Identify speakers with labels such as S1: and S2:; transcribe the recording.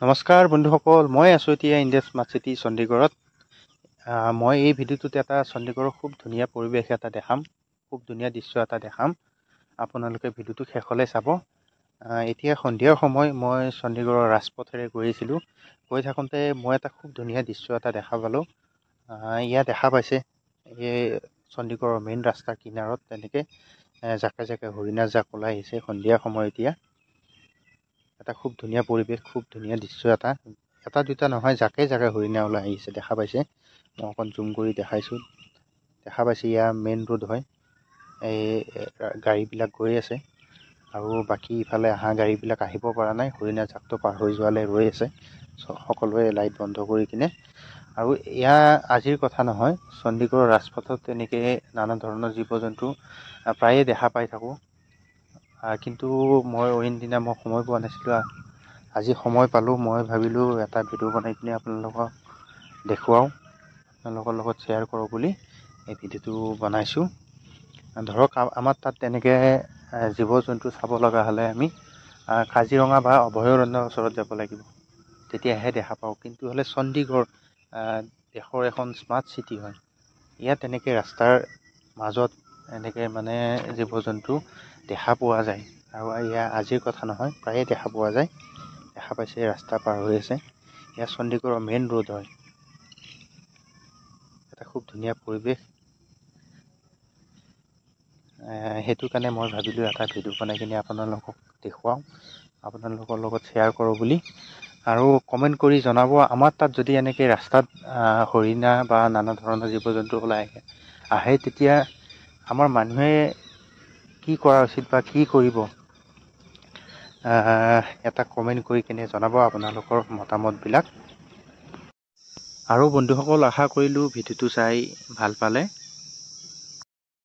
S1: নমস্কাৰ বন্ধুসকল, মই আছোঁ এতিয়া ইণ্ডিয়া স্মাৰ্ট চিটি চণ্ডীগড়ত। মই এই ভিডিঅ'টোত এটা চণ্ডীগড়ৰ খুব ধুনীয়া পৰিৱেশ এটা দেখাম, খুব ধুনীয়া দৃশ্য এটা দেখাম। আপোনালোকে ভিডিঅ'টো শেষলৈ চাব। এতিয়া সন্ধিয়াৰ সময়, মই চণ্ডীগড়ৰ ৰাজপথেৰে গৈ আছিলোঁ। গৈ থাকোঁতে মই এটা খুব ধুনীয়া দৃশ্য এটা দেখা পালোঁ। ইয়াত দেখা পাইছে, এই চণ্ডীগড়ৰ মেইন ৰাস্তাৰ কিনাৰত তেনেকৈ জাকে জাকে হৰিণা জাক ওলাই আহিছে সন্ধিয়া সময়। এতিয়া এটা খুব ধুনীয়া পৰিৱেশ, খুব ধুনীয়া দৃশ্য এটা দুটা নহয়, জাকে জাকে হৰিণা ওলাই আহিছে দেখা পাইছে। মই অকণ জুম কৰি দেখাইছোঁ। দেখা পাইছে ইয়াৰ মেইন ৰোড হয়। এই গাড়ীবিলাক গৈ আছে আৰু বাকী ইফালে অহা গাড়ীবিলাক আহিব পৰা নাই। হৰিণা জাকটো পাৰ হৈ যোৱালৈ ৰৈ আছে সকলোৱে লাইট বন্ধ কৰি কিনে। আৰু এয়া আজিৰ কথা নহয়, চণ্ডীগড়ৰ ৰাজপথত তেনেকৈ নানা ধৰণৰ জীৱ জন্তু প্ৰায়ে দেখা পাই থাকোঁ। কিন্তু মই অইন দিনা মই সময় পোৱা নাছিলোঁ। আজি সময় পালোঁ। মই ভাবিলোঁ এটা ভিডিঅ' বনাই কিনে আপোনালোকক দেখুৱাওঁ, আপোনালোকৰ লগত শ্বেয়াৰ কৰোঁ বুলি এই ভিডিঅ'টো বনাইছোঁ। ধৰক আমাৰ তাত তেনেকৈ জীৱ জন্তু চাব লগা হ'লে আমি কাজিৰঙা বা অভয়াৰণ্যৰ ওচৰত যাব লাগিব, তেতিয়াহে দেখা পাওঁ। কিন্তু হ'লে চণ্ডীগড় দেশৰ এখন স্মাৰ্ট চিটি হয়। ইয়াত তেনেকৈ ৰাস্তাৰ মাজত এনেকৈ জীৱ জন্তু দেখা পোৱা যায়। আৰু এয়া আজিৰ কথা নহয়, প্ৰায়ে দেখা পোৱা যায়। দেখা পাইছে ৰাস্তা পাৰ হৈ আছে। এয়া চণ্ডীগড়ৰ মেইন ৰোড হয়। এটা খুব ধুনীয়া পৰিৱেশ। সেইটো কাৰণে মই ভাবিলোঁ এটা ভিডিঅ' বনাই কিনে আপোনালোকক দেখুৱাওঁ, আপোনালোকৰ লগত শ্বেয়াৰ কৰোঁ বুলি। আৰু কমেণ্ট কৰি জনাব, আমাৰ তাত যদি এনেকৈ ৰাস্তাত হৰিণা বা নানা ধৰণৰ জীৱ জন্তু ওলাই আহে তেতিয়া আমাৰ মানুহে কি কৰা উচিত বা কি কৰিব, এটা কমেণ্ট কৰি কিনে জনাব আপোনালোকৰ মতামতবিলাক। আৰু বন্ধুসকল, আশা কৰিলোঁ ভিডিঅ'টো চাই ভাল পালে।